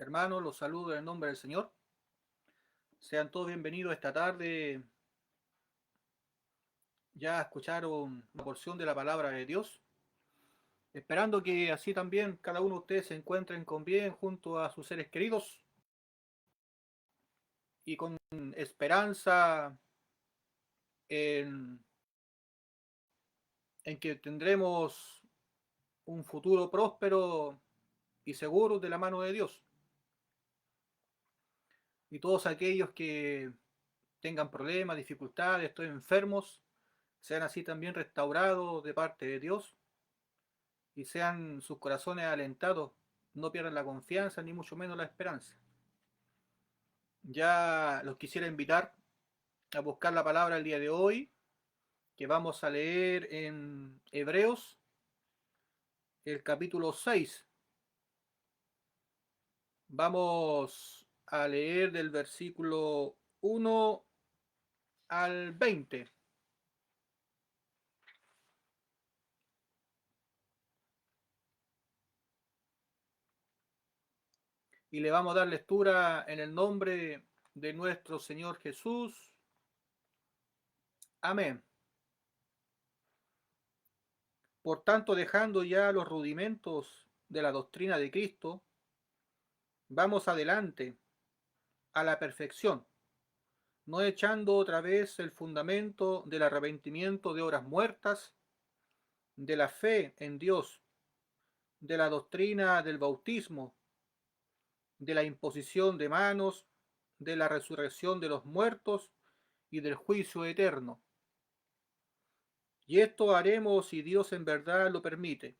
Hermanos, los saludo en el nombre del Señor. Sean todos bienvenidos esta tarde. Ya escucharon una porción de la palabra de Dios. Esperando que así también cada uno de ustedes se encuentren con bien junto a sus seres queridos y con esperanza en, en que tendremos un futuro próspero y seguro de la mano de Dios. Y todos aquellos que tengan problemas, dificultades, estén enfermos, sean así también restaurados de parte de Dios y sean sus corazones alentados, no pierdan la confianza ni mucho menos la esperanza. Ya los quisiera invitar a buscar la palabra el día de hoy, que vamos a leer en Hebreos, el capítulo 6. Vamos a leer del versículo 1 al 20. Y le vamos a dar lectura en el nombre de nuestro Señor Jesús. Amén. Por tanto, dejando ya los rudimentos de la doctrina de Cristo, vamos adelante a la perfección, no echando otra vez el fundamento del arrepentimiento de obras muertas, de la fe en Dios, de la doctrina del bautismo, de la imposición de manos, de la resurrección de los muertos y del juicio eterno. Y esto haremos si Dios en verdad lo permite,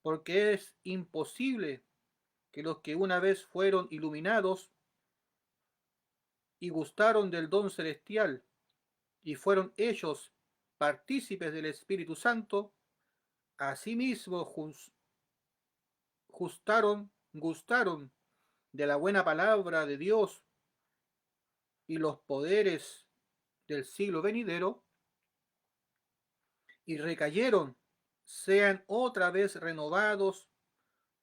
porque es imposible que los que una vez fueron iluminados y gustaron del don celestial y fueron ellos partícipes del Espíritu Santo, asimismo gustaron de la buena palabra de Dios y los poderes del siglo venidero, y recayeron, sean otra vez renovados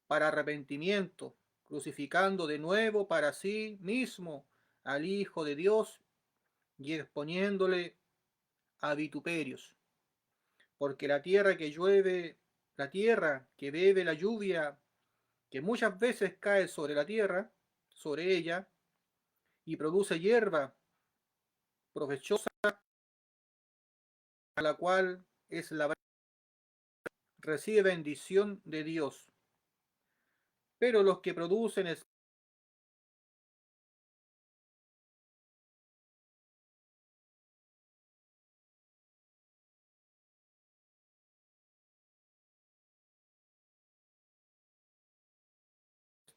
para arrepentimiento, crucificando de nuevo para sí mismo al Hijo de Dios y exponiéndole a vituperios. Porque la tierra que llueve, la tierra que bebe la lluvia, que muchas veces cae sobre la tierra, sobre ella, y produce hierba provechosa, a la cual es la recibe bendición de Dios. Pero los que producen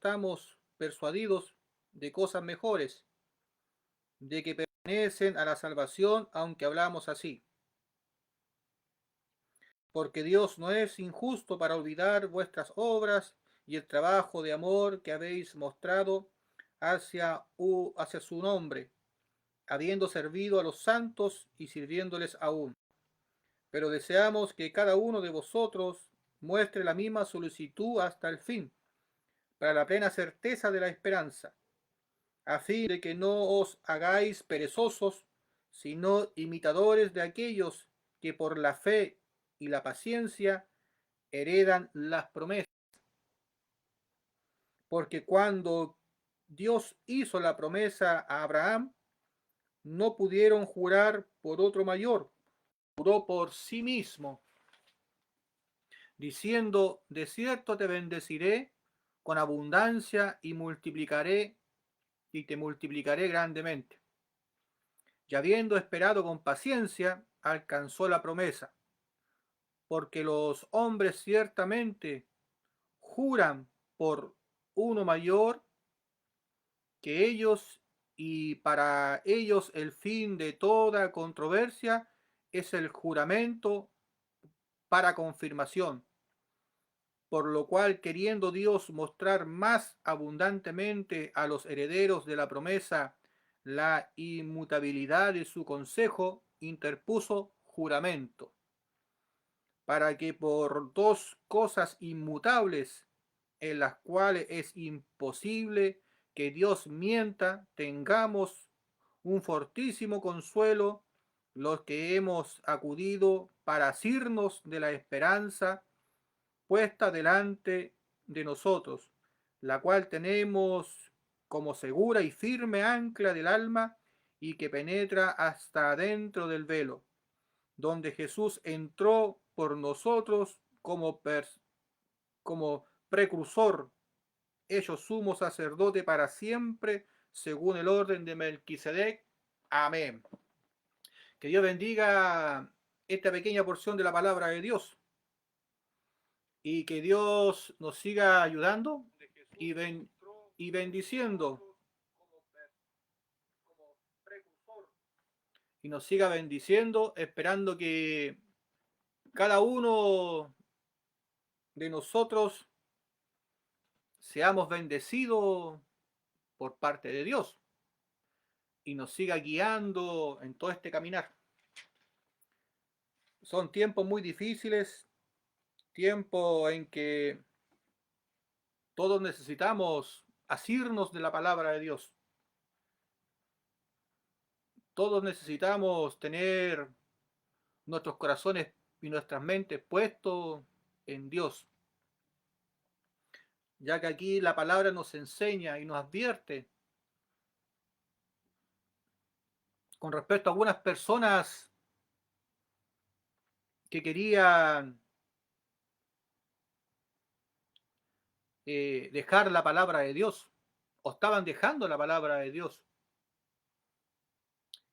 estamos persuadidos de cosas mejores, de que pertenecen a la salvación, aunque hablamos así. Porque Dios no es injusto para olvidar vuestras obras y el trabajo de amor que habéis mostrado hacia su nombre, habiendo servido a los santos y sirviéndoles aún. Pero deseamos que cada uno de vosotros muestre la misma solicitud hasta el fin, para la plena certeza de la esperanza, a fin de que no os hagáis perezosos, sino imitadores de aquellos que por la fe y la paciencia heredan las promesas. Porque cuando Dios hizo la promesa a Abraham, no pudieron jurar por otro mayor, juró por sí mismo, diciendo, de cierto te bendeciré con abundancia y te multiplicaré grandemente. Y habiendo esperado con paciencia, alcanzó la promesa, porque los hombres ciertamente juran por uno mayor que ellos, y para ellos el fin de toda controversia es el juramento para confirmación, por lo cual, queriendo Dios mostrar más abundantemente a los herederos de la promesa la inmutabilidad de su consejo, interpuso juramento, para que por dos cosas inmutables en las cuales es imposible que Dios mienta, tengamos un fortísimo consuelo los que hemos acudido para asirnos de la esperanza puesta delante de nosotros, la cual tenemos como segura y firme ancla del alma y que penetra hasta adentro del velo, donde Jesús entró por nosotros como precursor, hecho sumo sacerdote para siempre, según el orden de Melquisedec. Amén. Que Dios bendiga esta pequeña porción de la palabra de Dios y que Dios nos siga ayudando y, y bendiciendo y nos siga bendiciendo, esperando que cada uno de nosotros seamos bendecidos por parte de Dios y nos siga guiando en todo este caminar. Son tiempos muy difíciles, tiempos en que todos necesitamos asirnos de la palabra de Dios. Todos necesitamos tener nuestros corazones y nuestras mentes puestos en Dios, ya que aquí la palabra nos enseña y nos advierte con respecto a algunas personas que querían dejar la palabra de Dios o estaban dejando la palabra de Dios.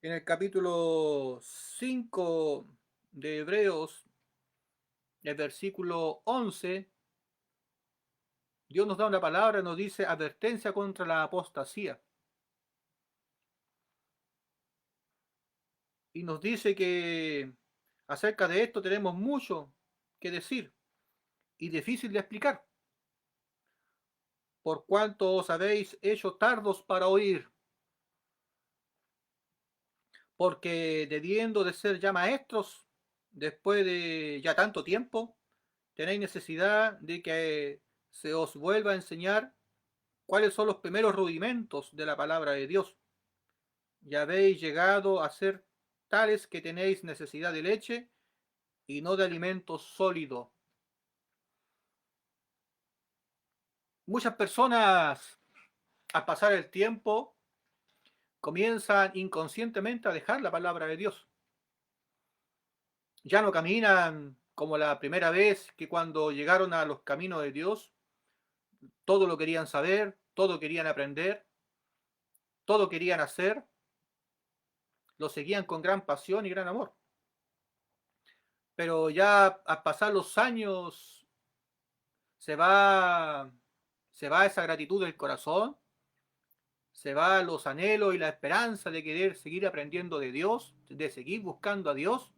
En el capítulo 5 de Hebreos, el versículo 11, Dios nos da una palabra y nos dice advertencia contra la apostasía. Y nos dice que acerca de esto tenemos mucho que decir y difícil de explicar, por cuanto os habéis hecho tardos para oír, porque debiendo de ser ya maestros, después de ya tanto tiempo, tenéis necesidad de que se os vuelva a enseñar cuáles son los primeros rudimentos de la palabra de Dios. Ya habéis llegado a ser tales que tenéis necesidad de leche y no de alimento sólido. Muchas personas, al pasar el tiempo, comienzan inconscientemente a dejar la palabra de Dios. Ya no caminan como la primera vez que cuando llegaron a los caminos de Dios, todo lo querían saber, todo querían aprender, todo querían hacer, lo seguían con gran pasión y gran amor. Pero ya al pasar los años se va esa gratitud del corazón, se va los anhelos y la esperanza de querer seguir aprendiendo de Dios, de seguir buscando a Dios,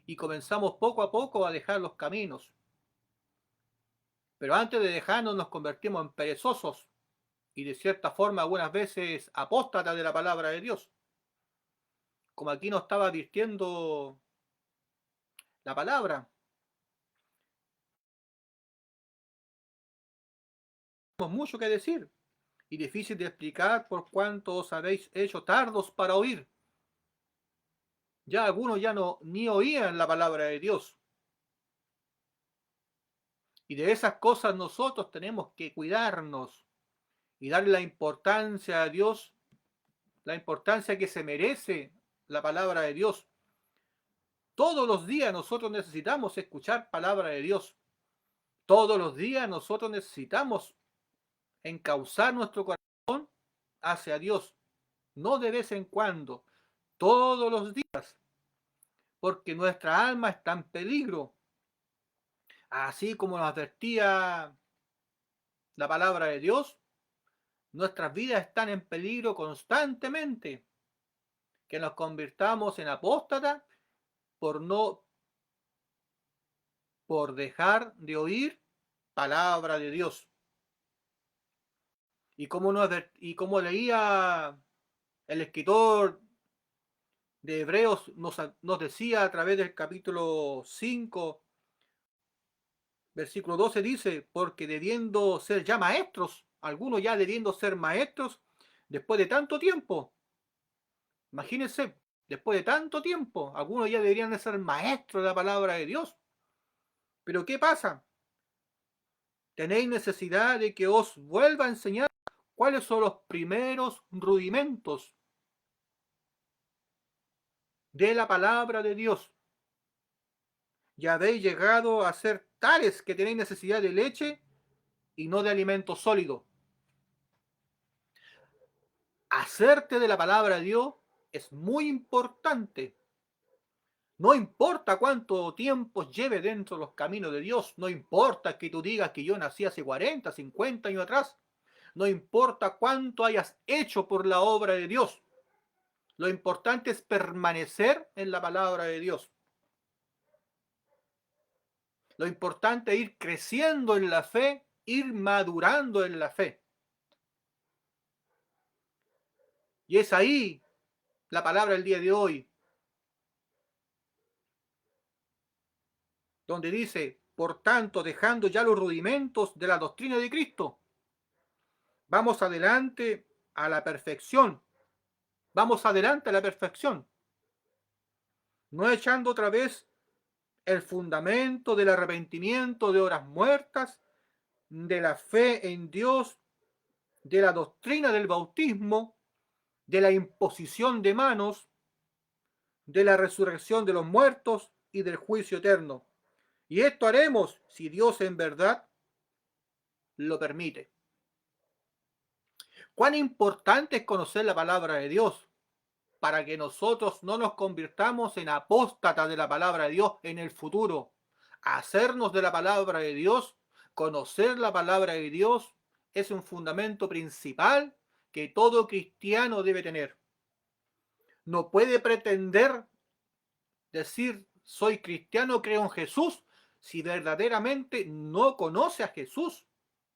y comenzamos poco a poco a dejar los caminos. Pero antes de dejarnos nos convertimos en perezosos y de cierta forma algunas veces apóstatas de la palabra de Dios. Como aquí nos estaba advirtiendo la palabra. Tenemos mucho que decir y difícil de explicar por cuanto os habéis hecho tardos para oír. Ya algunos ya no ni oían la palabra de Dios. Y de esas cosas nosotros tenemos que cuidarnos y darle la importancia a Dios, la importancia que se merece la palabra de Dios. Todos los días nosotros necesitamos escuchar palabra de Dios. Todos los días nosotros necesitamos encauzar nuestro corazón hacia Dios. No de vez en cuando, todos los días, porque nuestra alma está en peligro. Así como nos advertía la palabra de Dios, nuestras vidas están en peligro constantemente. Que nos convirtamos en apóstatas por dejar de oír palabra de Dios. Y como leía el escritor de Hebreos, nos decía a través del capítulo 5 Versículo 12 dice, porque debiendo ser ya maestros, algunos ya debiendo ser maestros, después de tanto tiempo, imagínense, después de tanto tiempo, algunos ya deberían de ser maestros de la palabra de Dios. Pero ¿qué pasa? Tenéis necesidad de que os vuelva a enseñar cuáles son los primeros rudimentos de la palabra de Dios. Ya habéis llegado a ser tales que tenéis necesidad de leche y no de alimento sólido. Hacerte de la palabra de Dios es muy importante. No importa cuánto tiempo lleve dentro de los caminos de Dios, no importa que tú digas que yo nací hace 40, 50 años atrás, no importa cuánto hayas hecho por la obra de Dios, lo importante es permanecer en la palabra de Dios. Lo importante es ir creciendo en la fe, ir madurando en la fe. Y es ahí la palabra del día de hoy, donde dice, por tanto, dejando ya los rudimentos de la doctrina de Cristo, vamos adelante a la perfección. Vamos adelante a la perfección. No echando otra vez el fundamento del arrepentimiento de horas muertas, de la fe en Dios, de la doctrina del bautismo, de la imposición de manos, de la resurrección de los muertos y del juicio eterno. Y esto haremos si Dios en verdad lo permite. Cuán importante es conocer la palabra de Dios para que nosotros no nos convirtamos en apóstatas de la palabra de Dios en el futuro. Hacernos de la palabra de Dios, conocer la palabra de Dios, es un fundamento principal que todo cristiano debe tener. No puede pretender decir soy cristiano, creo en Jesús, si verdaderamente no conoce a Jesús,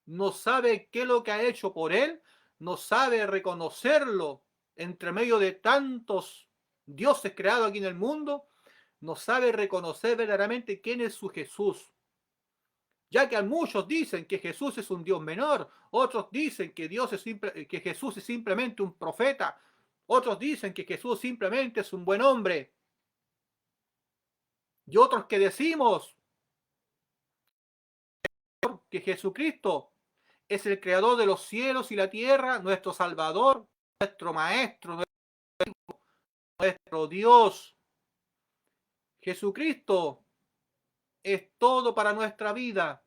no sabe qué es lo que ha hecho por él, no sabe reconocerlo entre medio de tantos dioses creados aquí en el mundo, no sabe reconocer verdaderamente quién es su Jesús. Ya que a muchos dicen que Jesús es un Dios menor, otros dicen que, que Jesús es simplemente un profeta, otros dicen que Jesús simplemente es un buen hombre, y otros que decimos que Jesucristo es el creador de los cielos y la tierra, nuestro Salvador, nuestro Maestro, nuestro Dios. Jesucristo es todo para nuestra vida.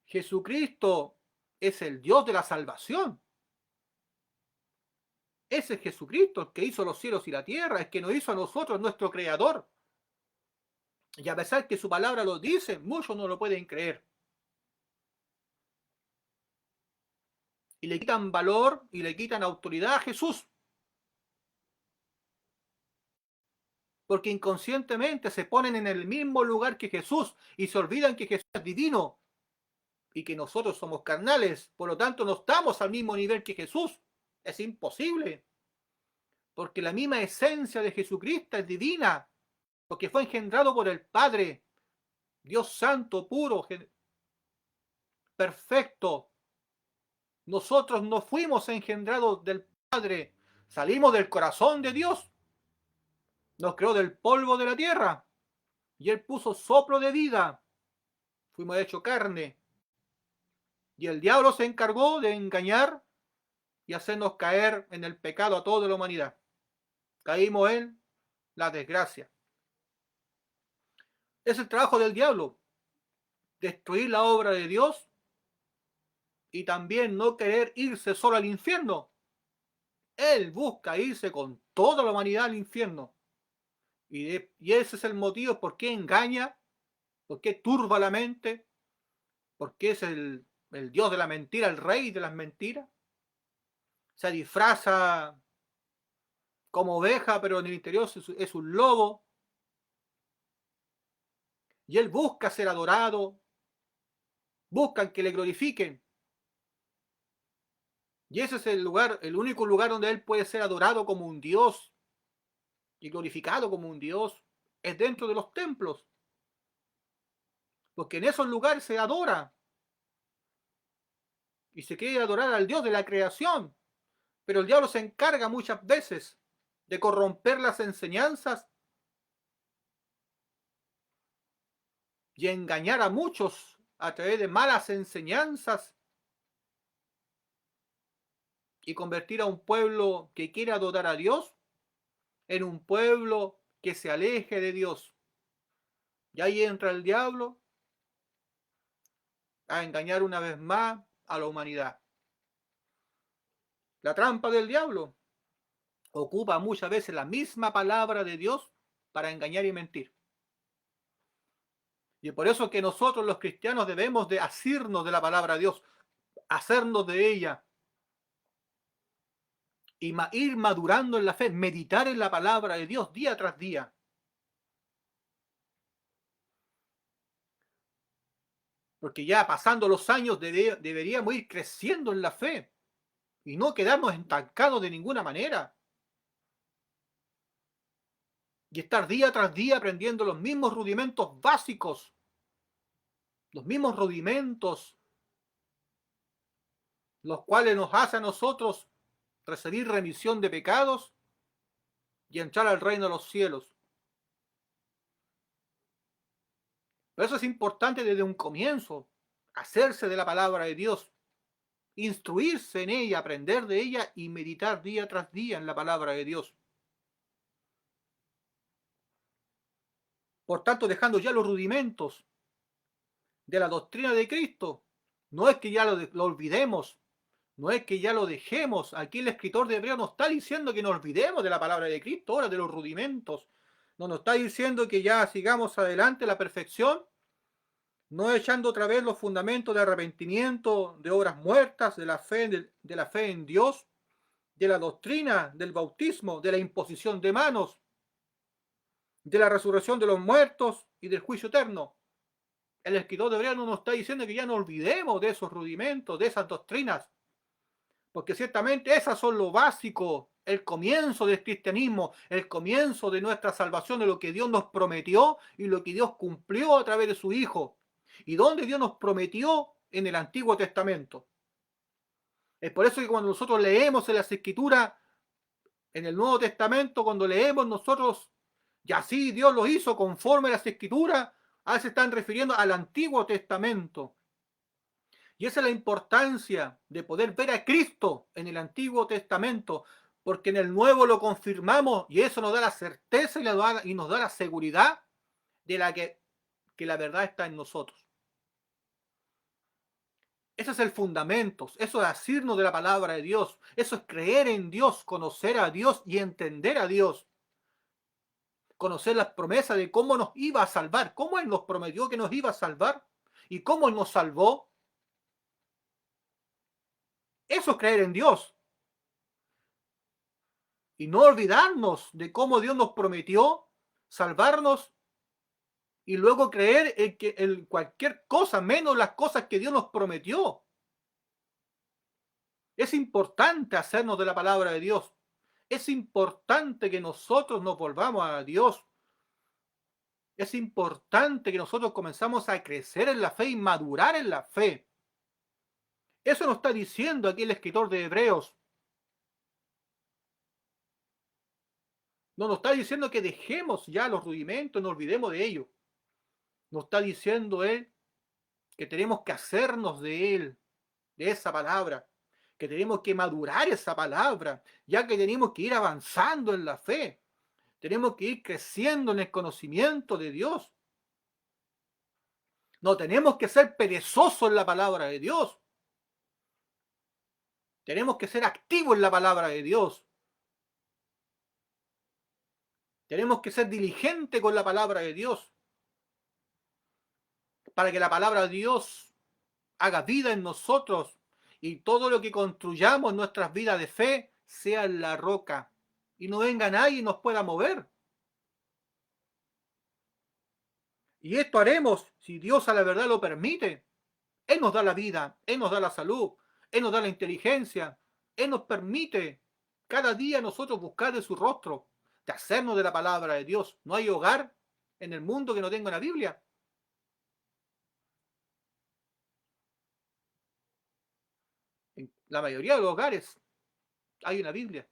Jesucristo es el Dios de la salvación. Ese es Jesucristo, el que hizo los cielos y la tierra, el que nos hizo a nosotros nuestro Creador. Y a pesar que su palabra lo dice, muchos no lo pueden creer. Y le quitan valor y le quitan autoridad a Jesús. Porque inconscientemente se ponen en el mismo lugar que Jesús y se olvidan que Jesús es divino y que nosotros somos carnales, por lo tanto no estamos al mismo nivel que Jesús. Es imposible, porque la misma esencia de Jesucristo es divina, porque fue engendrado por el Padre, Dios santo, puro, perfecto. Nosotros no fuimos engendrados del Padre, salimos del corazón de Dios, nos creó del polvo de la tierra y Él puso soplo de vida, fuimos hechos carne. Y el diablo se encargó de engañar y hacernos caer en el pecado a toda la humanidad. Caímos en la desgracia. Es el trabajo del diablo, destruir la obra de Dios y también no querer irse solo al infierno. Él busca irse con toda la humanidad al infierno. Y ese es el motivo por qué engaña, por qué turba la mente, por qué es el Dios de la mentira, el rey de las mentiras. Se disfraza como oveja, pero en el interior es un lobo. Y él busca ser adorado, buscan que le glorifiquen. Y ese es el lugar, el único lugar donde él puede ser adorado como un Dios y glorificado como un Dios, es dentro de los templos. porque en esos lugares se adora y se quiere adorar al Dios de la creación, pero el diablo se encarga muchas veces de corromper las enseñanzas y engañar a muchos a través de malas enseñanzas y convertir a un pueblo que quiere adorar a Dios en un pueblo que se aleje de Dios. Y ahí entra el diablo a engañar una vez más a la humanidad. La trampa del diablo ocupa muchas veces la misma palabra de Dios para engañar y mentir. Y por eso que nosotros los cristianos debemos de asirnos de la palabra de Dios, hacernos de ella y ir madurando en la fe, meditar en la palabra de Dios día tras día. Porque ya pasando los años deberíamos ir creciendo en la fe y no quedarnos estancados de ninguna manera. Y estar día tras día aprendiendo los mismos rudimentos básicos, los mismos rudimentos, los cuales nos hacen a nosotros recibir remisión de pecados y entrar al reino de los cielos. Por eso es importante desde un comienzo hacerse de la palabra de Dios, instruirse en ella, aprender de ella y meditar día tras día en la palabra de Dios. Por tanto, dejando ya los rudimentos de la doctrina de Cristo, no es que ya lo olvidemos, no es que ya lo dejemos. Aquí el escritor de Hebreos nos está diciendo que nos olvidemos de la palabra de Cristo, ahora de los rudimentos. No nos está diciendo que ya sigamos adelante la perfección, no echando otra vez los fundamentos de arrepentimiento, de obras muertas, de la fe en Dios, de la doctrina del bautismo, de la imposición de manos, de la resurrección de los muertos y del juicio eterno. El escritor de Hebreos nos está diciendo que ya no olvidemos de esos rudimentos, de esas doctrinas, porque ciertamente esas son lo básico, el comienzo del cristianismo, el comienzo de nuestra salvación, de lo que Dios nos prometió y lo que Dios cumplió a través de su Hijo. ¿Y dónde Dios nos prometió? En el Antiguo Testamento. Es por eso que cuando nosotros leemos en las Escrituras, en el Nuevo Testamento, cuando leemos nosotros, y así Dios lo hizo conforme a las Escrituras, a veces están refiriendo al Antiguo Testamento. Y esa es la importancia de poder ver a Cristo en el Antiguo Testamento, porque en el Nuevo lo confirmamos y eso nos da la certeza y nos da la seguridad de que la verdad está en nosotros. Ese es el fundamento, eso es asirnos de la palabra de Dios, eso es creer en Dios, conocer a Dios y entender a Dios. Conocer las promesas de cómo nos iba a salvar, cómo Él nos prometió que nos iba a salvar y cómo Él nos salvó. Eso es creer en Dios. Y no olvidarnos de cómo Dios nos prometió salvarnos y luego creer en cualquier cosa, menos las cosas que Dios nos prometió. Es importante hacernos de la palabra de Dios. Es importante que nosotros nos volvamos a Dios. Es importante que nosotros comenzamos a crecer en la fe y madurar en la fe. Eso nos está diciendo aquí el escritor de Hebreos. No nos está diciendo que dejemos ya los rudimentos, no olvidemos de ellos. Nos está diciendo Él que tenemos que hacernos de Él, de esa palabra, que tenemos que madurar esa palabra, ya que tenemos que ir avanzando en la fe. Tenemos que ir creciendo en el conocimiento de Dios. No tenemos que ser perezosos en la palabra de Dios. Tenemos que ser activos en la palabra de Dios. Tenemos que ser diligentes con la palabra de Dios. Para que la palabra de Dios haga vida en nosotros y todo lo que construyamos en nuestras vidas de fe sea en la roca y no venga nadie y nos pueda mover. Y esto haremos si Dios a la verdad lo permite. Él nos da la vida, Él nos da la salud, Él nos da la inteligencia, Él nos permite cada día nosotros buscar de su rostro, de hacernos de la palabra de Dios. No hay hogar en el mundo que no tenga la Biblia. En la mayoría de los hogares hay una Biblia,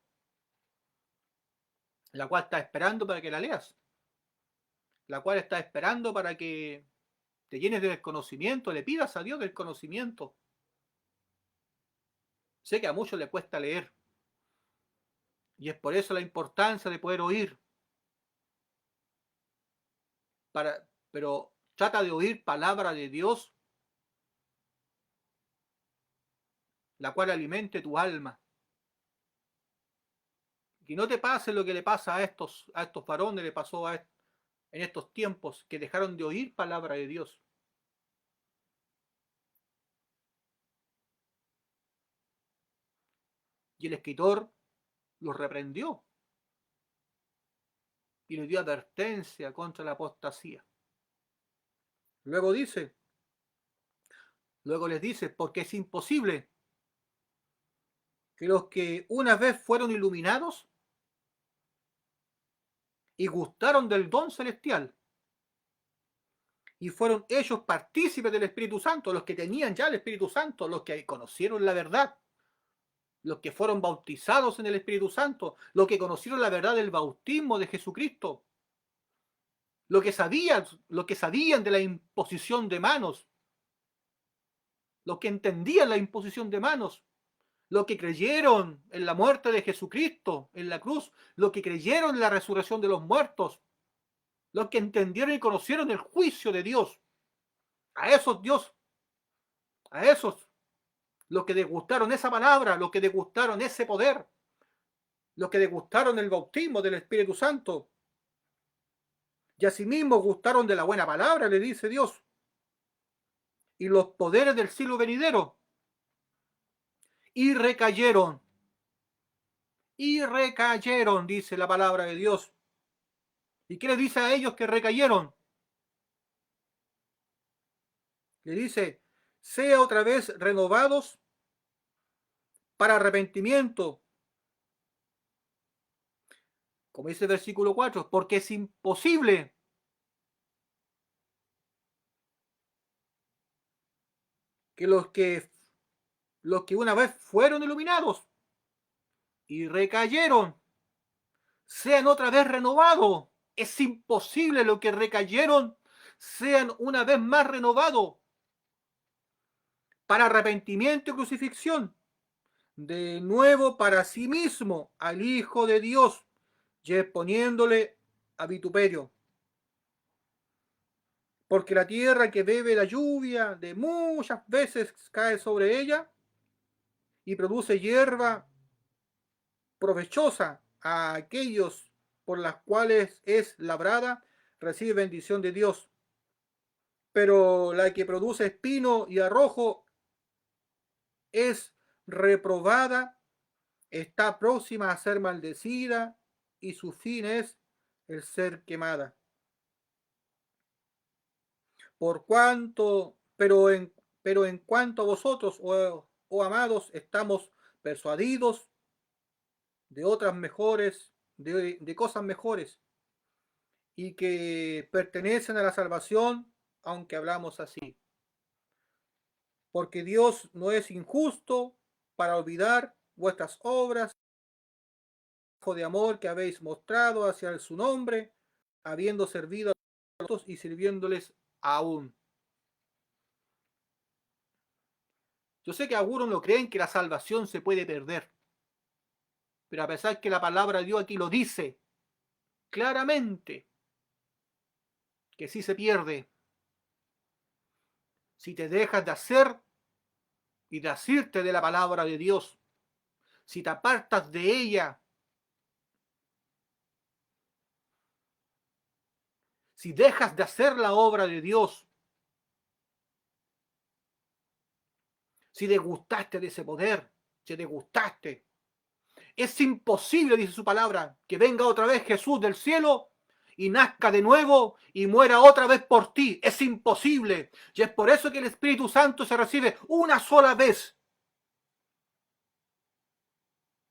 la cual está esperando para que la leas, la cual está esperando para que te llenes del conocimiento, le pidas a Dios del conocimiento. Sé que a muchos les cuesta leer, y es por eso la importancia de poder oír, pero trata de oír palabra de Dios, la cual alimente tu alma. Que no te pase lo que le pasa a estos varones, le pasó en estos tiempos, que dejaron de oír palabra de Dios. Y el escritor los reprendió y les dio advertencia contra la apostasía. Luego les dice, porque es imposible que los que una vez fueron iluminados y gustaron del don celestial y fueron ellos partícipes del Espíritu Santo, los que tenían ya el Espíritu Santo, los que conocieron la verdad, los que fueron bautizados en el Espíritu Santo, los que conocieron la verdad del bautismo de Jesucristo, los que sabían de la imposición de manos, los que entendían la imposición de manos, los que creyeron en la muerte de Jesucristo en la cruz, los que creyeron en la resurrección de los muertos, los que entendieron y conocieron el juicio de Dios. A esos, los que degustaron esa palabra, los que degustaron ese poder, los que degustaron el bautismo del Espíritu Santo, y asimismo gustaron de la buena palabra, le dice Dios, y los poderes del siglo venidero, y recayeron, dice la palabra de Dios. ¿Y qué les dice a ellos que recayeron? Le dice, sea otra vez renovados para arrepentimiento, como dice el versículo 4, porque es imposible que los que una vez fueron iluminados y recayeron, sean otra vez renovados. Es imposible lo que recayeron sean una vez más renovados para arrepentimiento y crucifixión, de nuevo para sí mismo al Hijo de Dios, y exponiéndole a vituperio. Porque la tierra que bebe la lluvia de muchas veces cae sobre ella y produce hierba provechosa a aquellos por las cuales es labrada, recibe bendición de Dios. Pero la que produce espino y arrojo es reprobada, está próxima a ser maldecida y su fin es el ser quemada. Pero en cuanto a vosotros, oh amados, estamos persuadidos de otras mejores, de cosas mejores, y que pertenecen a la salvación, aunque hablamos así. Porque Dios no es injusto para olvidar vuestras obras de amor que habéis mostrado hacia su nombre, habiendo servido a otros y sirviéndoles aún. Yo sé que algunos no creen que la salvación se puede perder, pero a pesar que la palabra de Dios aquí lo dice claramente, que sí se pierde, si te dejas de hacer y de asirte de la palabra de Dios, si te apartas de ella, si dejas de hacer la obra de Dios, si degustaste de ese poder, si degustaste, es imposible, dice su palabra, que venga otra vez Jesús del cielo y nazca de nuevo y muera otra vez por ti. Es imposible. Y es por eso que el Espíritu Santo se recibe una sola vez.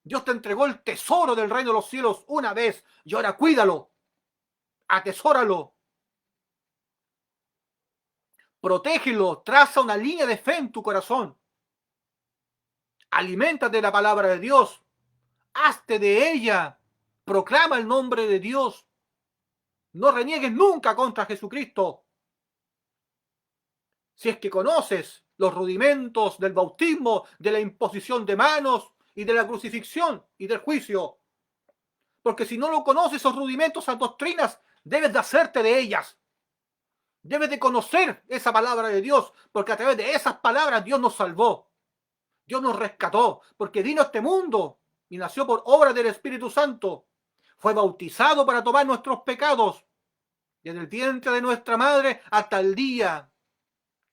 Dios te entregó el tesoro del reino de los cielos una vez y ahora cuídalo, atesóralo, protégelo, traza una línea de fe en tu corazón. Aliméntate de la palabra de Dios. Hazte de ella. Proclama el nombre de Dios. No reniegues nunca contra Jesucristo. Si es que conoces los rudimentos del bautismo, de la imposición de manos y de la crucifixión y del juicio. Porque si no lo conoces, esos rudimentos, esas doctrinas, debes de hacerte de ellas. Debes de conocer esa palabra de Dios, porque a través de esas palabras Dios nos salvó. Dios nos rescató, porque vino a este mundo y nació por obra del Espíritu Santo. Fue bautizado para tomar nuestros pecados, desde el vientre de nuestra madre hasta el día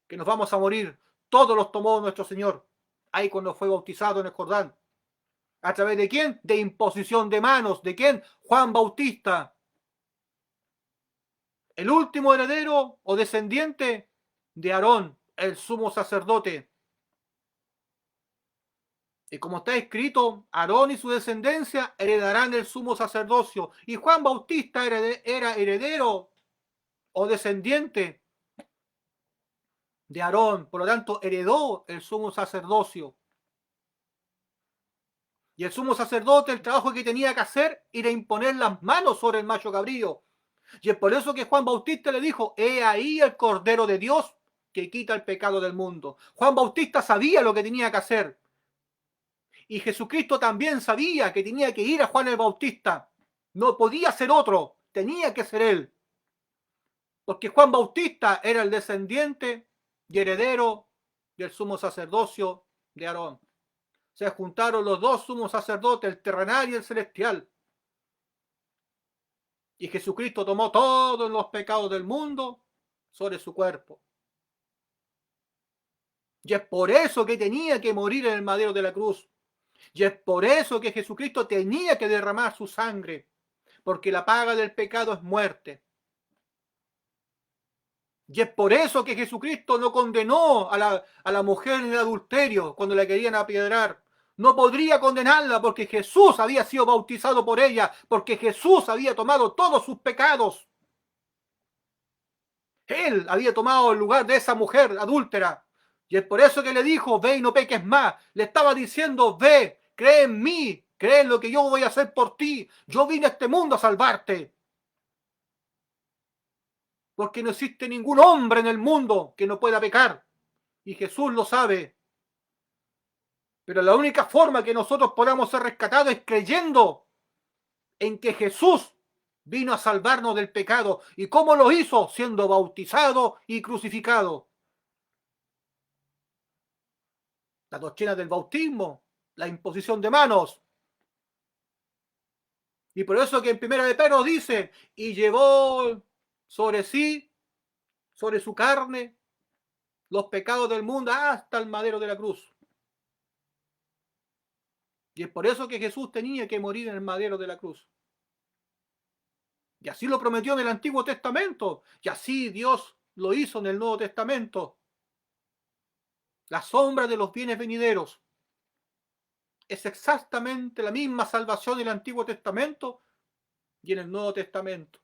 que nos vamos a morir. Todos los tomó nuestro Señor. Ahí cuando fue bautizado en el Jordán. ¿A través de quién? De imposición de manos. ¿De quién? Juan Bautista. El último heredero o descendiente de Aarón, el sumo sacerdote. Y como está escrito, Aarón y su descendencia heredarán el sumo sacerdocio. Y Juan Bautista era heredero o descendiente de Aarón. Por lo tanto, heredó el sumo sacerdocio. Y el sumo sacerdote, el trabajo que tenía que hacer era imponer las manos sobre el macho cabrío. Y es por eso que Juan Bautista le dijo, he ahí el Cordero de Dios que quita el pecado del mundo. Juan Bautista sabía lo que tenía que hacer. Y Jesucristo también sabía que tenía que ir a Juan el Bautista. No podía ser otro, tenía que ser él. Porque Juan Bautista era el descendiente y heredero del sumo sacerdocio de Aarón. Se juntaron los dos sumos sacerdotes, el terrenal y el celestial. Y Jesucristo tomó todos los pecados del mundo sobre su cuerpo. Y es por eso que tenía que morir en el madero de la cruz. Y es por eso que Jesucristo tenía que derramar su sangre. Porque la paga del pecado es muerte. Y es por eso que Jesucristo no condenó a la mujer en el adulterio cuando la querían apiedrar. No podría condenarla porque Jesús había sido bautizado por ella, porque Jesús había tomado todos sus pecados. Él había tomado el lugar de esa mujer adúltera. Y es por eso que le dijo, ve y no peques más. Le estaba diciendo, ve, cree en mí, cree en lo que yo voy a hacer por ti. Yo vine a este mundo a salvarte. Porque no existe ningún hombre en el mundo que no pueda pecar. Y Jesús lo sabe. Pero la única forma que nosotros podamos ser rescatados es creyendo en que Jesús vino a salvarnos del pecado. ¿Y cómo lo hizo? Siendo bautizado y crucificado. La doctrina del bautismo, la imposición de manos. Y por eso que en Primera de Pedro dice, y llevó sobre sí, sobre su carne, los pecados del mundo hasta el madero de la cruz. Y es por eso que Jesús tenía que morir en el madero de la cruz. Y así lo prometió en el Antiguo Testamento. Y así Dios lo hizo en el Nuevo Testamento. La sombra de los bienes venideros. Es exactamente la misma salvación en el Antiguo Testamento y en el Nuevo Testamento.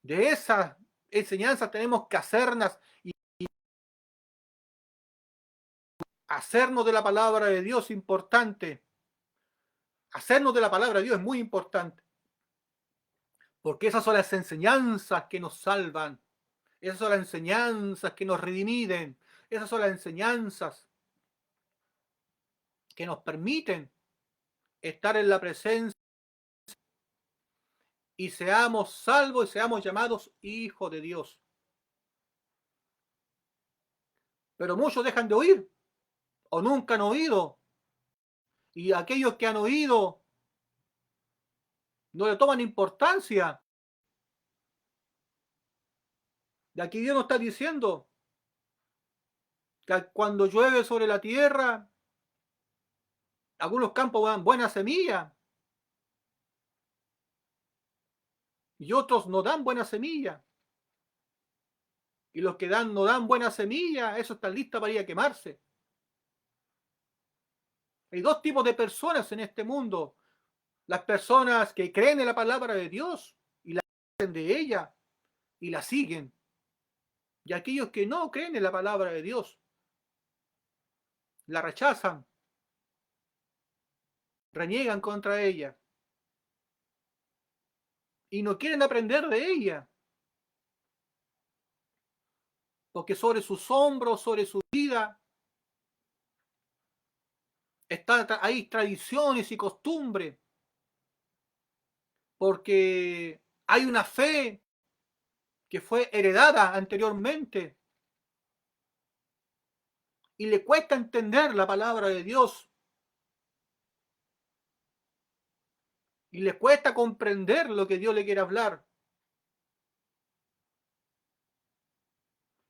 De esas enseñanzas tenemos que hacernos y hacernos de la palabra de Dios importante. Hacernos de la palabra de Dios es muy importante. Porque esas son las enseñanzas que nos salvan. Esas son las enseñanzas que nos redimiren. Esas son las enseñanzas que nos permiten estar en la presencia y seamos salvos y seamos llamados hijos de Dios. Pero muchos dejan de oír o nunca han oído. Y aquellos que han oído no le toman importancia. Y aquí Dios nos está diciendo que cuando llueve sobre la tierra, algunos campos dan buena semilla y otros no dan buena semilla. Y los que no dan buena semilla, eso están listos para ir a quemarse. Hay dos tipos de personas en este mundo. Las personas que creen en la palabra de Dios y la hacen de ella y la siguen. Y aquellos que no creen en la palabra de Dios. la rechazan, reniegan contra ella y no quieren aprender de ella, porque sobre sus hombros, sobre su vida, hay tradiciones y costumbres, porque hay una fe que fue heredada anteriormente y le cuesta entender la palabra de Dios y le cuesta comprender lo que Dios le quiere hablar.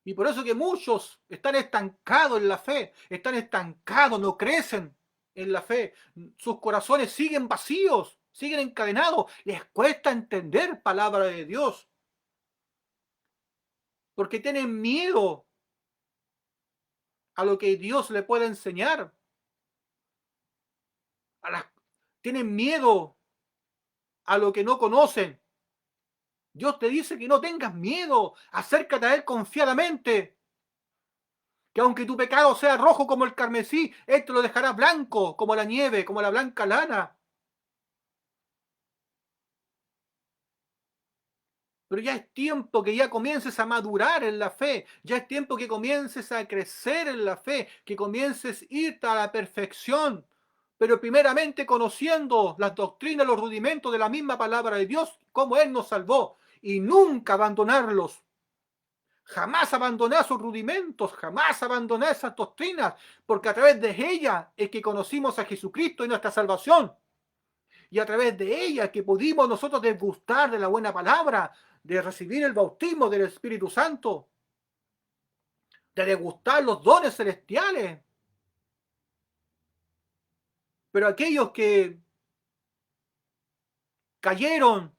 Y por eso que muchos están estancados en la fe, están estancados, no crecen en la fe. Sus corazones siguen vacíos, siguen encadenados. Les cuesta entender palabra de Dios. Porque tienen miedo a lo que Dios le puede enseñar. Tienen miedo a lo que no conocen. Dios te dice que no tengas miedo. Acércate a Él confiadamente. Que aunque tu pecado sea rojo como el carmesí, Él te lo dejará blanco como la nieve, como la blanca lana. Pero ya es tiempo que ya comiences a madurar en la fe, ya es tiempo que comiences a crecer en la fe, que comiences a irte a la perfección, pero primeramente conociendo las doctrinas, los rudimentos de la misma palabra de Dios, como Él nos salvó, y nunca abandonarlos. Jamás abandonar sus rudimentos, jamás abandonar esas doctrinas, porque a través de ellas es que conocimos a Jesucristo y nuestra salvación. Y a través de ella que pudimos nosotros degustar de la buena palabra, de recibir el bautismo del Espíritu Santo, de degustar los dones celestiales. Pero aquellos que cayeron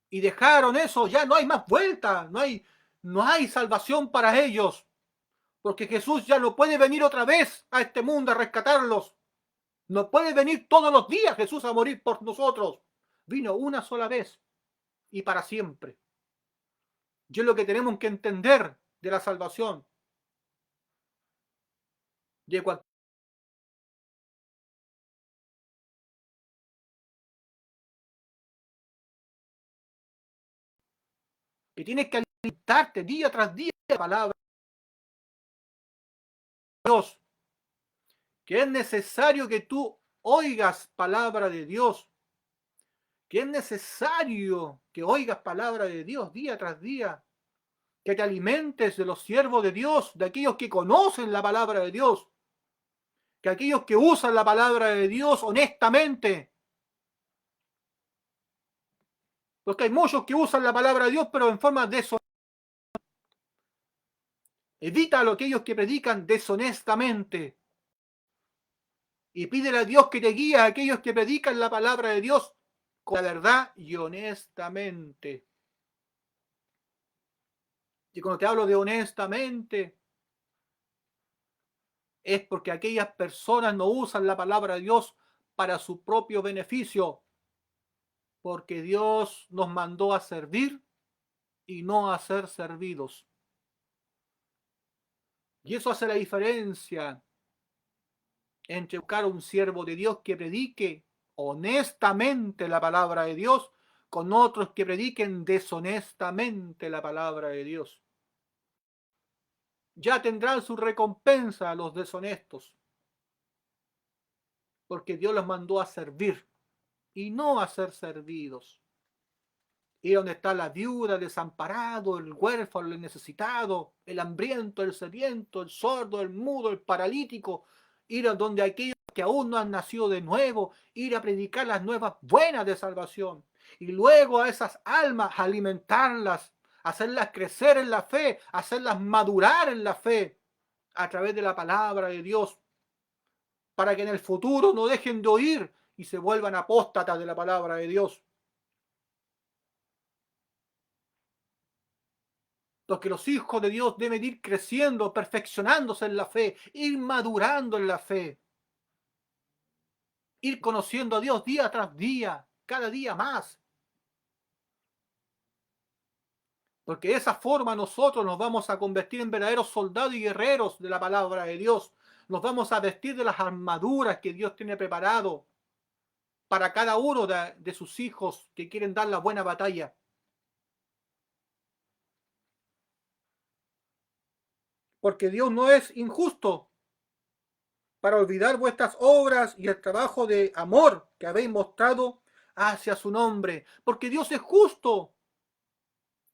y dejaron eso, ya no hay más vuelta, no hay salvación para ellos, porque Jesús ya no puede venir otra vez a este mundo a rescatarlos. No puede venir todos los días Jesús a morir por nosotros. Vino una sola vez y para siempre. Y es lo que tenemos que entender de la salvación. De cualquier que tienes que alimentarte día tras día de la palabra de Dios, que es necesario que tú oigas palabra de Dios, que es necesario que oigas palabra de Dios día tras día, que te alimentes de los siervos de Dios, de aquellos que conocen la palabra de Dios, que aquellos que usan la palabra de Dios honestamente, porque hay muchos que usan la palabra de Dios pero en forma deshonesta. Evita a aquellos que predican deshonestamente y pídele a Dios que te guíe a aquellos que predican la palabra de Dios con la verdad y honestamente. Y cuando te hablo de honestamente, es porque aquellas personas no usan la palabra de Dios para su propio beneficio, porque Dios nos mandó a servir y no a ser servidos. Y eso hace la diferencia entre buscar un siervo de Dios que predique honestamente la palabra de Dios con otros que prediquen deshonestamente la palabra de Dios. Ya tendrán su recompensa los deshonestos, porque Dios los mandó a servir y no a ser servidos. Y donde está la viuda, el desamparado, el huérfano, el necesitado, el hambriento, el sediento, el sordo, el mudo, el paralítico, ir a donde aquellos que aún no han nacido de nuevo, ir a predicar las nuevas buenas de salvación. Y luego a esas almas alimentarlas, hacerlas crecer en la fe, hacerlas madurar en la fe a través de la palabra de Dios, para que en el futuro no dejen de oír y se vuelvan apóstatas de la palabra de Dios. Porque los hijos de Dios deben ir creciendo, perfeccionándose en la fe, ir madurando en la fe, ir conociendo a Dios día tras día, cada día más. Porque de esa forma nosotros nos vamos a convertir en verdaderos soldados y guerreros de la palabra de Dios. Nos vamos a vestir de las armaduras que Dios tiene preparado para cada uno de sus hijos que quieren dar la buena batalla. Porque Dios no es injusto para olvidar vuestras obras y el trabajo de amor que habéis mostrado hacia su nombre. Porque Dios es justo.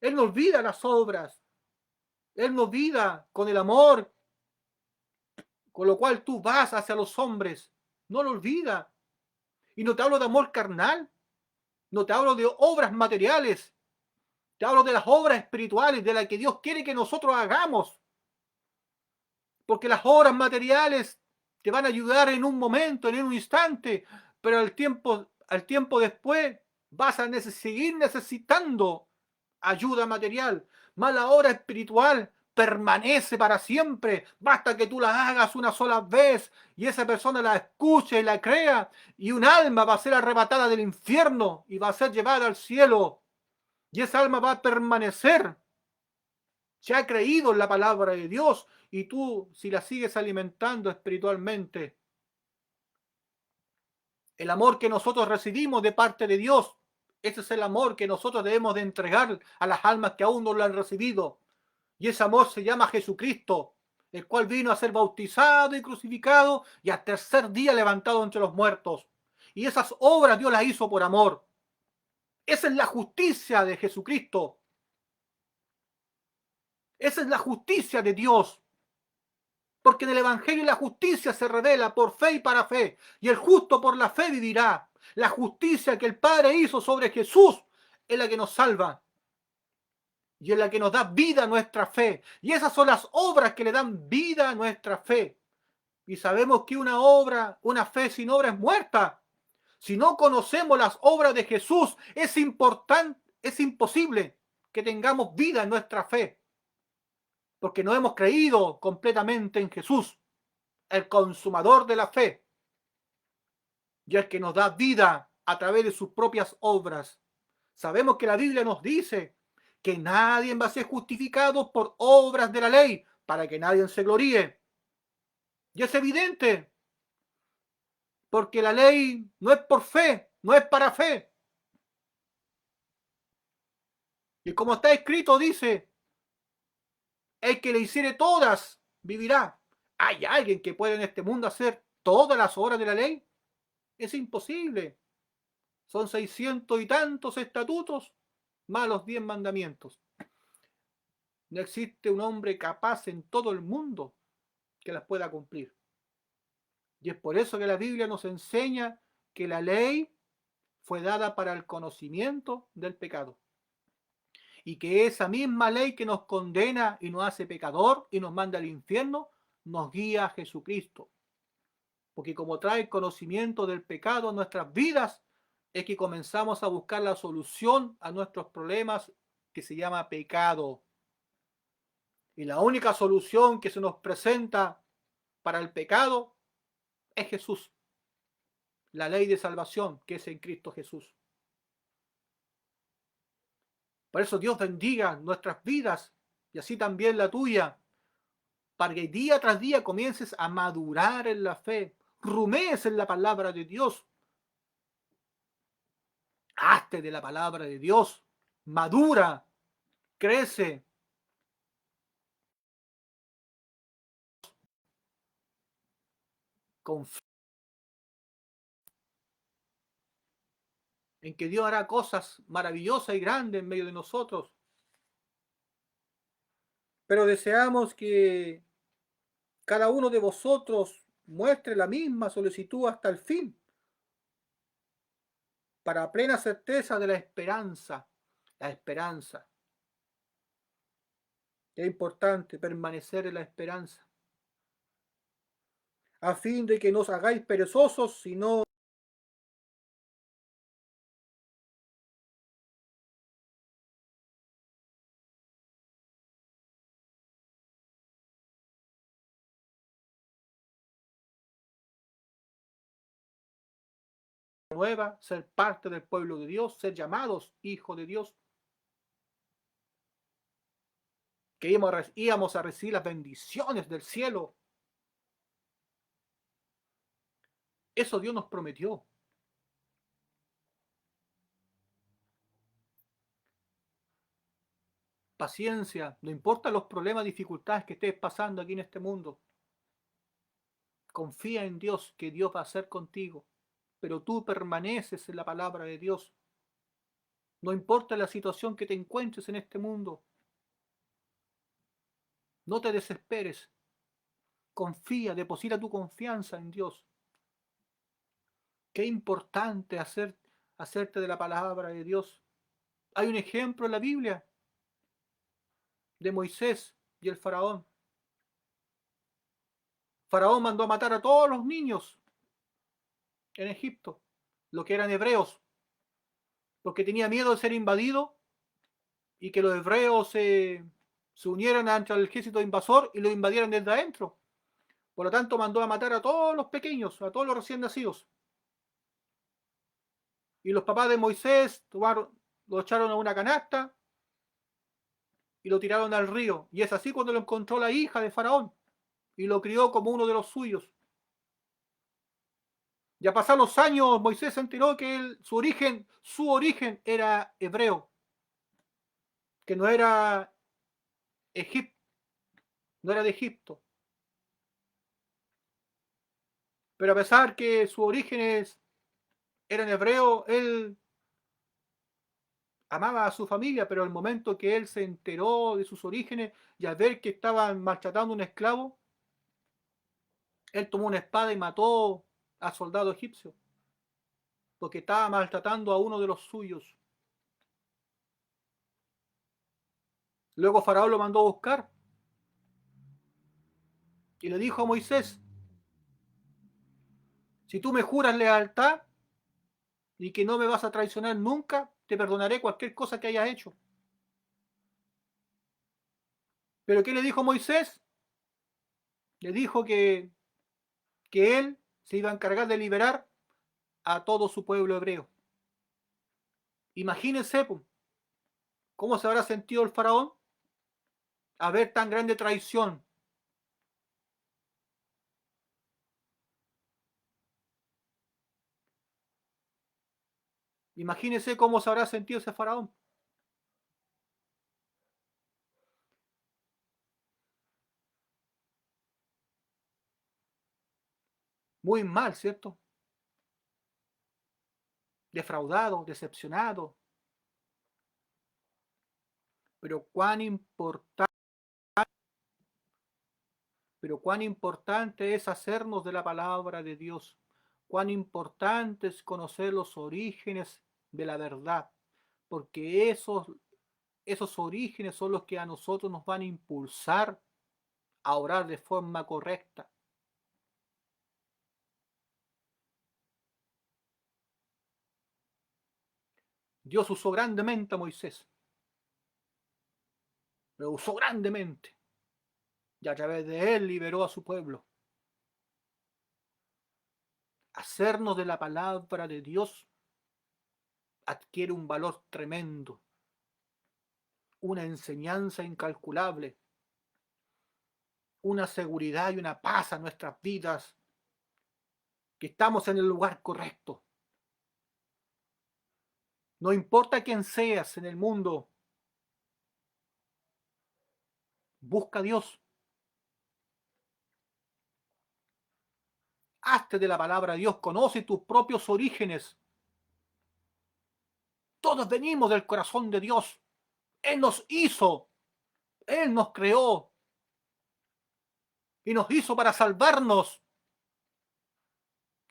Él no olvida las obras. Él no olvida con el amor con lo cual tú vas hacia los hombres. No lo olvida. Y no te hablo de amor carnal. No te hablo de obras materiales. Te hablo de las obras espirituales, de las que Dios quiere que nosotros hagamos. Porque las obras materiales te van a ayudar en un momento, en un instante, pero al tiempo después vas a seguir necesitando ayuda material. Más la obra espiritual permanece para siempre. Basta que tú la hagas una sola vez y esa persona la escuche y la crea y un alma va a ser arrebatada del infierno y va a ser llevada al cielo. Y esa alma va a permanecer. Se ha creído en la palabra de Dios y tú, si la sigues alimentando espiritualmente, el amor que nosotros recibimos de parte de Dios, ese es el amor que nosotros debemos de entregar a las almas que aún no lo han recibido. Y ese amor se llama Jesucristo, el cual vino a ser bautizado y crucificado y al tercer día levantado entre los muertos. Y esas obras Dios las hizo por amor. Esa es la justicia de Jesucristo. Esa es la justicia de Dios. Porque en el Evangelio la justicia se revela por fe y para fe. Y el justo por la fe vivirá. La justicia que el Padre hizo sobre Jesús es la que nos salva. Y es la que nos da vida a nuestra fe. Y esas son las obras que le dan vida a nuestra fe. Y sabemos que una fe sin obra es muerta. Si no conocemos las obras de Jesús, es imposible que tengamos vida en nuestra fe. Porque no hemos creído completamente en Jesús, el consumador de la fe, y el que nos da vida a través de sus propias obras. Sabemos que la Biblia nos dice que nadie va a ser justificado por obras de la ley, para que nadie se gloríe. Y es evidente, porque la ley no es por fe, no es para fe. Y como está escrito, dice, el que le hiciere todas, vivirá. ¿Hay alguien que pueda en este mundo hacer todas las obras de la ley? Es imposible. Son 600 y tantos estatutos más los 10 mandamientos. No existe un hombre capaz en todo el mundo que las pueda cumplir. Y es por eso que la Biblia nos enseña que la ley fue dada para el conocimiento del pecado. Y que esa misma ley que nos condena y nos hace pecador y nos manda al infierno, nos guía a Jesucristo. Porque como trae conocimiento del pecado en nuestras vidas, es que comenzamos a buscar la solución a nuestros problemas que se llama pecado. Y la única solución que se nos presenta para el pecado es Jesús. La ley de salvación que es en Cristo Jesús. Por eso Dios bendiga nuestras vidas y así también la tuya, para que día tras día comiences a madurar en la fe, rumees en la palabra de Dios, hazte de la palabra de Dios, madura, crece, confía en que Dios hará cosas maravillosas y grandes en medio de nosotros. Pero deseamos que cada uno de vosotros muestre la misma solicitud hasta el fin, para plena certeza de la esperanza. La esperanza. Es importante permanecer en la esperanza, a fin de que no os hagáis perezosos, sino nueva, ser parte del pueblo de Dios, ser llamados hijos de Dios. que íbamos a recibir las bendiciones del cielo. Eso Dios nos prometió. Paciencia, no importa los problemas, dificultades que estés pasando aquí en este mundo. Confía en Dios, que Dios va a hacer contigo. Pero tú permaneces en la palabra de Dios. No importa la situación que te encuentres en este mundo. No te desesperes. Confía, deposita tu confianza en Dios. Qué importante hacerte de la palabra de Dios. Hay un ejemplo en la Biblia de Moisés y el faraón. Faraón mandó a matar a todos los niños en Egipto, los que eran hebreos, porque tenía miedo de ser invadido y que los hebreos se unieran ante el ejército invasor y lo invadieran desde adentro. Por lo tanto, mandó a matar a todos los pequeños, a todos los recién nacidos. Y los papás de Moisés lo echaron a una canasta y lo tiraron al río. Y es así cuando lo encontró la hija de Faraón y lo crió como uno de los suyos. Ya pasados los años, Moisés se enteró que su origen era hebreo, que no era no era de Egipto. Pero a pesar que sus orígenes eran hebreos, él amaba a su familia, pero el momento que él se enteró de sus orígenes y al ver que estaban maltratando a un esclavo, él tomó una espada y mató al soldado egipcio, porque estaba maltratando a uno de los suyos. Luego Faraón lo mandó a buscar y le dijo a Moisés: si tú me juras lealtad y que no me vas a traicionar nunca, te perdonaré cualquier cosa que hayas hecho. ¿Pero qué le dijo Moisés? Le dijo que él se iba a encargar de liberar a todo su pueblo hebreo. Imagínense cómo se habrá sentido el faraón a ver tan grande traición. Imagínense cómo se habrá sentido ese faraón. Muy mal, ¿cierto? Defraudado, decepcionado. Pero cuán importante es hacernos de la palabra de Dios. Cuán importante es conocer los orígenes de la verdad. Porque esos orígenes son los que a nosotros nos van a impulsar a orar de forma correcta. Dios usó grandemente a Moisés. Lo usó grandemente. Y a través de él liberó a su pueblo. Hacernos de la palabra de Dios adquiere un valor tremendo, una enseñanza incalculable, una seguridad y una paz a nuestras vidas, que estamos en el lugar correcto. No importa quién seas en el mundo, busca a Dios. Hazte de la palabra de Dios, conoce tus propios orígenes. Todos venimos del corazón de Dios. Él nos hizo, Él nos creó y nos hizo para salvarnos.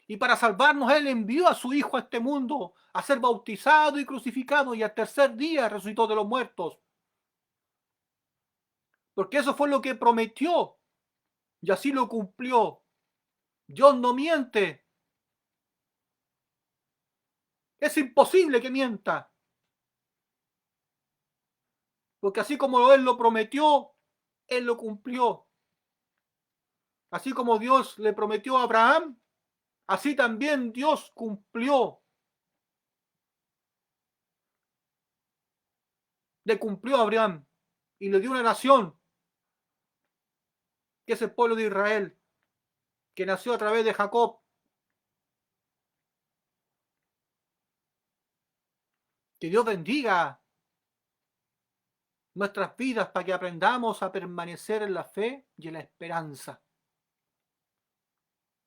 Y para salvarnos Él envió a su Hijo a este mundo a ser bautizado y crucificado, y al tercer día resucitó de los muertos. Porque eso fue lo que prometió y así lo cumplió. Dios no miente. Es imposible que mienta. Porque así como Él lo prometió, Él lo cumplió. Así como Dios le prometió a Abraham, así también Dios cumplió. Le cumplió a Abraham y le dio una nación que es el pueblo de Israel, que nació a través de Jacob. Que Dios bendiga nuestras vidas para que aprendamos a permanecer en la fe y en la esperanza.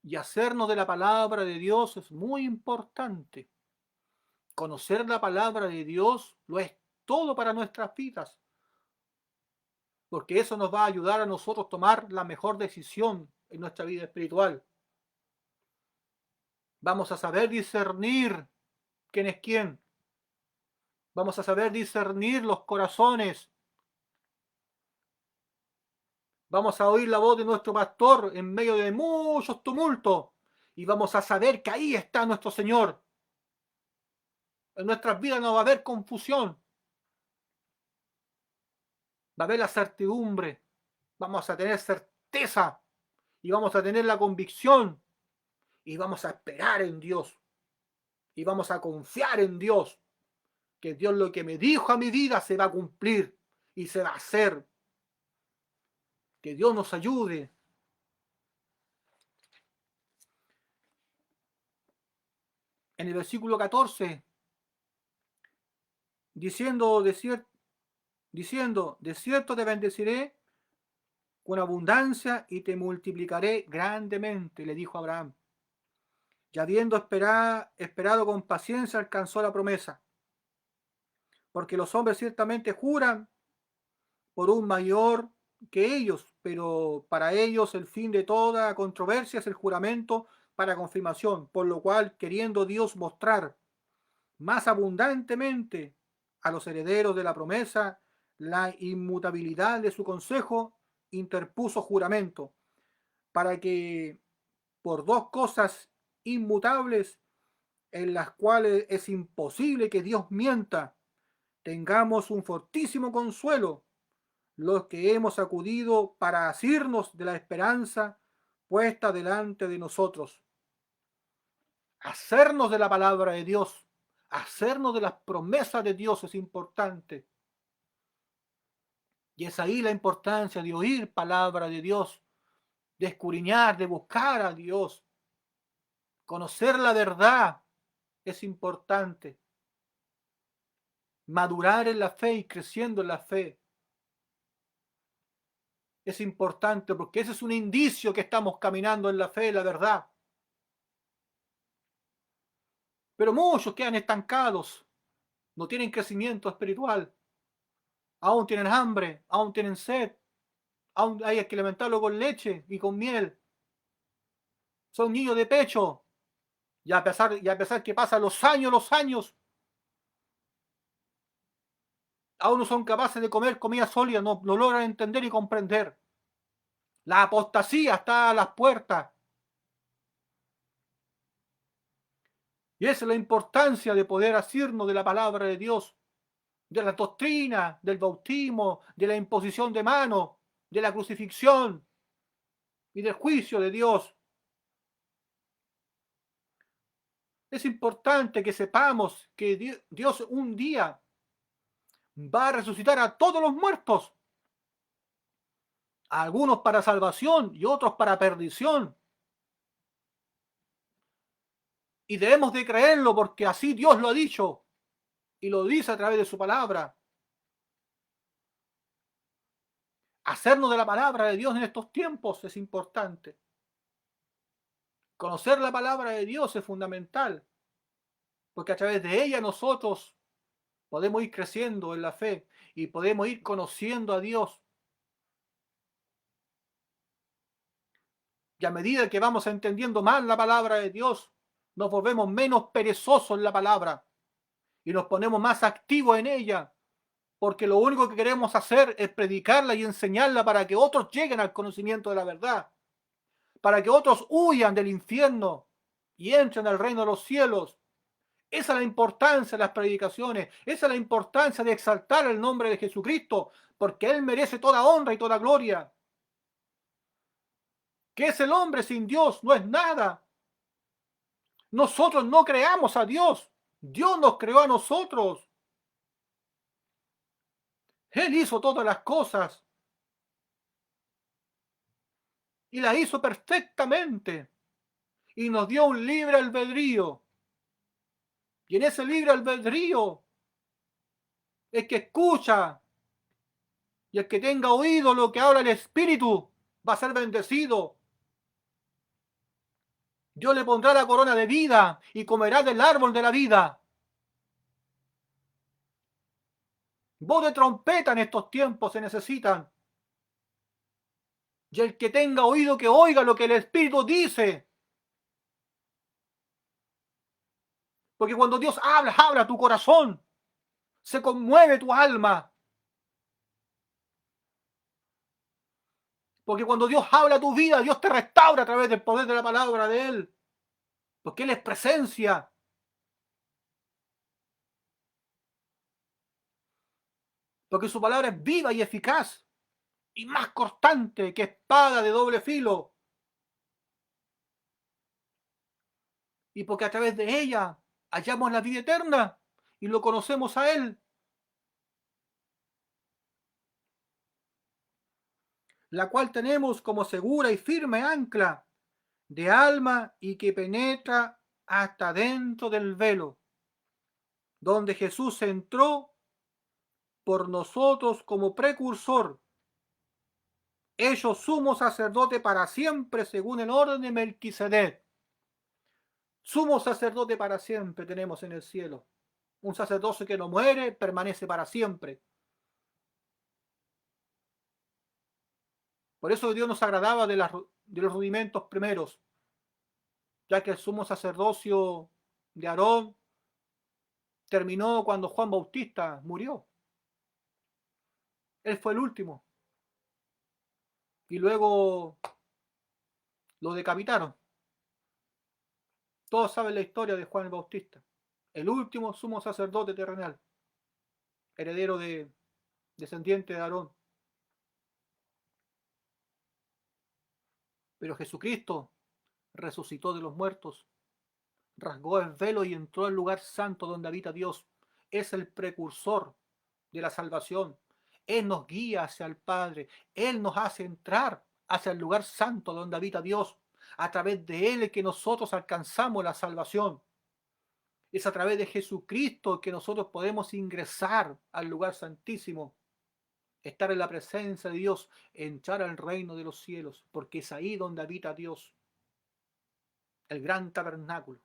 Y hacernos de la palabra de Dios es muy importante. Conocer la palabra de Dios lo es todo para nuestras vidas, porque eso nos va a ayudar a nosotros a tomar la mejor decisión en nuestra vida espiritual. Vamos a saber discernir quién es quién. Vamos a saber discernir los corazones. Vamos a oír la voz de nuestro pastor en medio de muchos tumultos y vamos a saber que ahí está nuestro Señor. En nuestras vidas no va a haber confusión. Va a haber la certidumbre. Vamos a tener certeza y vamos a tener la convicción y vamos a esperar en Dios y vamos a confiar en Dios, que Dios lo que me dijo a mi vida se va a cumplir y se va a hacer. Que Dios nos ayude. En el versículo 14, diciendo, de cierto te bendeciré con abundancia y te multiplicaré grandemente, le dijo Abraham. Y habiendo esperado con paciencia, alcanzó la promesa. Porque los hombres ciertamente juran por un mayor que ellos, pero para ellos el fin de toda controversia es el juramento para confirmación, por lo cual, queriendo Dios mostrar más abundantemente a los herederos de la promesa la inmutabilidad de su consejo, interpuso juramento, para que por dos cosas inmutables en las cuales es imposible que Dios mienta, tengamos un fortísimo consuelo los que hemos acudido para asirnos de la esperanza puesta delante de nosotros. Hacernos de la palabra de Dios, hacernos de las promesas de Dios es importante. Y es ahí la importancia de oír palabra de Dios, de escudriñar, de buscar a Dios. Conocer la verdad es importante. Madurar en la fe y creciendo en la fe es importante, porque ese es un indicio que estamos caminando en la fe, en la verdad. Pero muchos quedan estancados, no tienen crecimiento espiritual, aún tienen hambre, aún tienen sed, aún hay que alimentarlo con leche y con miel. Son niños de pecho, y a pesar que pasan los años, aún no son capaces de comer comida sólida, no logran entender y comprender. La apostasía está a las puertas. Y esa es la importancia de poder asirnos de la palabra de Dios, de la doctrina, del bautismo, de la imposición de manos, de la crucifixión y del juicio de Dios. Es importante que sepamos que Dios un día va a resucitar a todos los muertos, a algunos para salvación y otros para perdición. Y debemos de creerlo porque así Dios lo ha dicho y lo dice a través de su palabra. Hacernos de la palabra de Dios en estos tiempos es importante. Conocer la palabra de Dios es fundamental, porque a través de ella nosotros podemos ir creciendo en la fe y podemos ir conociendo a Dios. Y a medida que vamos entendiendo más la palabra de Dios, nos volvemos menos perezosos en la palabra y nos ponemos más activos en ella, porque lo único que queremos hacer es predicarla y enseñarla para que otros lleguen al conocimiento de la verdad, para que otros huyan del infierno y entren al reino de los cielos. Esa es la importancia de las predicaciones, esa es la importancia de exaltar el nombre de Jesucristo, porque Él merece toda honra y toda gloria. ¿Qué es el hombre sin Dios? No es nada. Nosotros no creamos a Dios, Dios nos creó a nosotros. Él hizo todas las cosas. y la hizo perfectamente y nos dio un libre albedrío. Y en ese libre albedrío, el que escucha y el que tenga oído lo que habla el Espíritu va a ser bendecido. Dios le pondrá la corona de vida y comerá del árbol de la vida. Voz de trompeta en estos tiempos se necesitan. Y el que tenga oído que oiga lo que el Espíritu dice. Porque cuando Dios habla a tu corazón. Se conmueve tu alma. Porque cuando Dios habla a tu vida, Dios te restaura a través del poder de la palabra de Él. Porque Él es presencia. Porque su palabra es viva y eficaz. Y más cortante que espada de doble filo. Y porque a través de ella hallamos la vida eterna y lo conocemos a Él. La cual tenemos como segura y firme ancla de alma y que penetra hasta dentro del velo, donde Jesús entró por nosotros como precursor, hecho sumo sacerdote para siempre según el orden de Melquisedec. Sumo sacerdote para siempre tenemos en el cielo. Un sacerdocio que no muere, permanece para siempre. Por eso Dios nos agradaba de los rudimentos primeros, ya que el sumo sacerdocio de Aarón terminó cuando Juan Bautista murió. Él fue el último. Y luego lo decapitaron. Todos saben la historia de Juan el Bautista. El último sumo sacerdote terrenal. Heredero descendiente de Aarón. Pero Jesucristo resucitó de los muertos, rasgó el velo y entró al lugar santo donde habita Dios. Es el precursor de la salvación. Él nos guía hacia el Padre. Él nos hace entrar hacia el lugar santo donde habita Dios. A través de Él es que nosotros alcanzamos la salvación. Es a través de Jesucristo que nosotros podemos ingresar al lugar santísimo, estar en la presencia de Dios, entrar al reino de los cielos, porque es ahí donde habita Dios, el gran tabernáculo.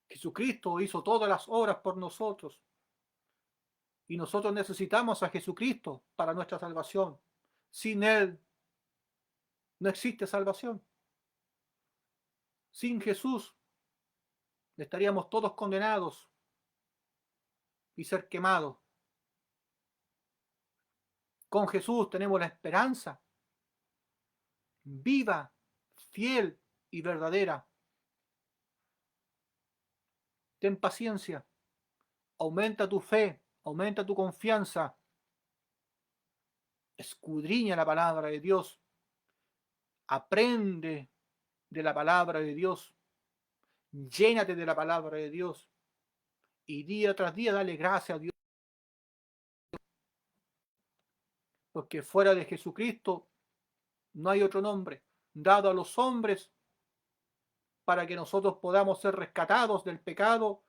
Jesucristo hizo todas las obras por nosotros y nosotros necesitamos a Jesucristo para nuestra salvación. Sin Él no existe salvación. Sin Jesús estaríamos todos condenados y ser quemados. Con Jesús tenemos la esperanza viva, fiel y verdadera. Ten paciencia, aumenta tu fe, aumenta tu confianza, escudriña la palabra de Dios, aprende de la palabra de Dios, llénate de la palabra de Dios y día tras día dale gracias a Dios, porque fuera de Jesucristo no hay otro nombre dado a los hombres para que nosotros podamos ser rescatados del pecado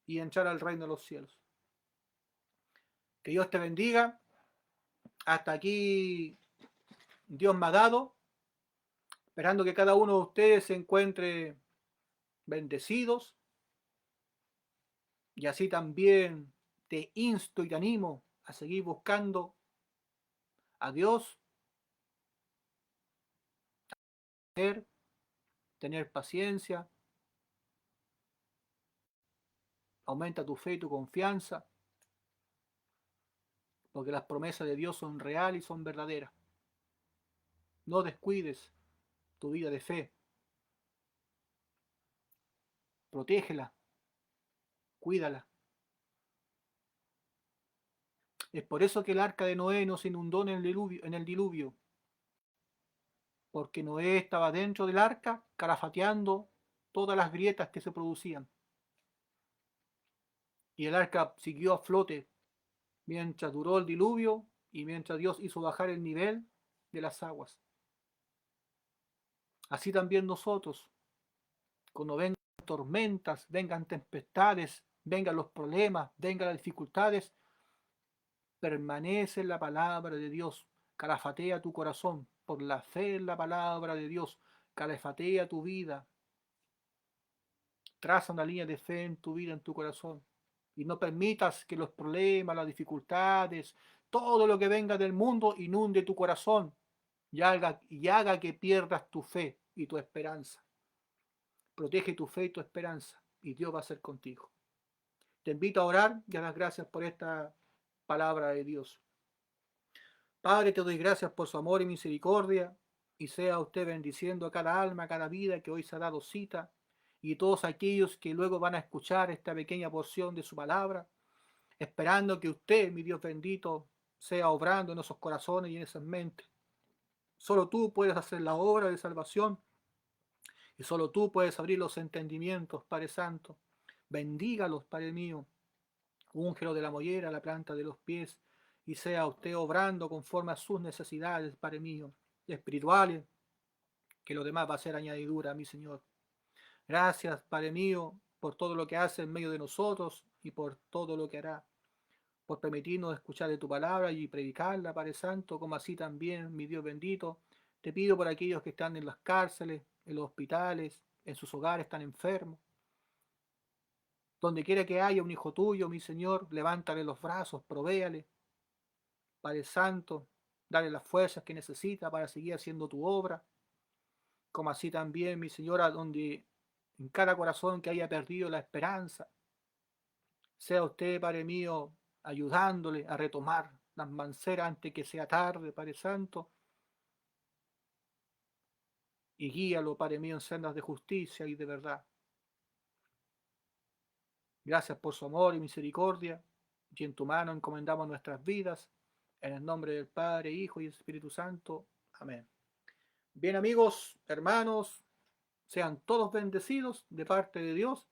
y entrar al reino de los cielos. Que Dios te bendiga. Hasta aquí Dios me ha dado, esperando que cada uno de ustedes se encuentre bendecidos, y así también te insto y te animo a seguir buscando a Dios, tener paciencia, aumenta tu fe y tu confianza, porque las promesas de Dios son reales y son verdaderas. No descuides tu vida de fe, protégela, cuídala. Es por eso que el arca de Noé no se inundó en el diluvio, porque Noé estaba dentro del arca calafateando todas las grietas que se producían. Y el arca siguió a flote mientras duró el diluvio y mientras Dios hizo bajar el nivel de las aguas. Así también nosotros, cuando vengan tormentas, vengan tempestades, vengan los problemas, vengan las dificultades, permanece en la palabra de Dios, calafatea tu corazón por la fe en la palabra de Dios, calafatea tu vida, traza una línea de fe en tu vida, en tu corazón, y no permitas que los problemas, las dificultades, todo lo que venga del mundo inunde tu corazón y haga que pierdas tu fe y tu esperanza. Protege tu fe y tu esperanza, y Dios va a ser contigo. Te invito a orar y a dar gracias por esta palabra de Dios. Padre, te doy gracias por su amor y misericordia, y sea usted bendiciendo a cada alma, a cada vida que hoy se ha dado cita, y todos aquellos que luego van a escuchar esta pequeña porción de su palabra, esperando que usted, mi Dios bendito, sea obrando en esos corazones y en esas mentes. Solo tú puedes hacer la obra de salvación, y solo tú puedes abrir los entendimientos, Padre Santo. Bendígalos, Padre mío. Úngelo de la mollera a la planta de los pies, y sea usted obrando conforme a sus necesidades, Padre mío, espirituales, que lo demás va a ser añadidura, mi Señor. Gracias, Padre mío, por todo lo que hace en medio de nosotros y por todo lo que hará, por permitirnos escuchar de tu palabra y predicarla, Padre Santo, como así también, mi Dios bendito, te pido por aquellos que están en las cárceles, en los hospitales, en sus hogares, están enfermos. Donde quiera que haya un hijo tuyo, mi Señor, levántale los brazos, provéale, Padre Santo, dale las fuerzas que necesita para seguir haciendo tu obra, como así también, mi Señora, donde en cada corazón que haya perdido la esperanza, sea usted, Padre mío, ayudándole a retomar las manceras antes que sea tarde, Padre Santo, y guíalo, Padre mío, en sendas de justicia y de verdad. Gracias por su amor y misericordia, y en tu mano encomendamos nuestras vidas, en el nombre del Padre, Hijo y Espíritu Santo. Amén. Bien, amigos, hermanos, sean todos bendecidos de parte de Dios,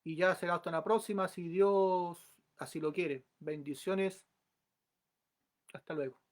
y ya será hasta la próxima si Dios así lo quiere. Bendiciones. Hasta luego.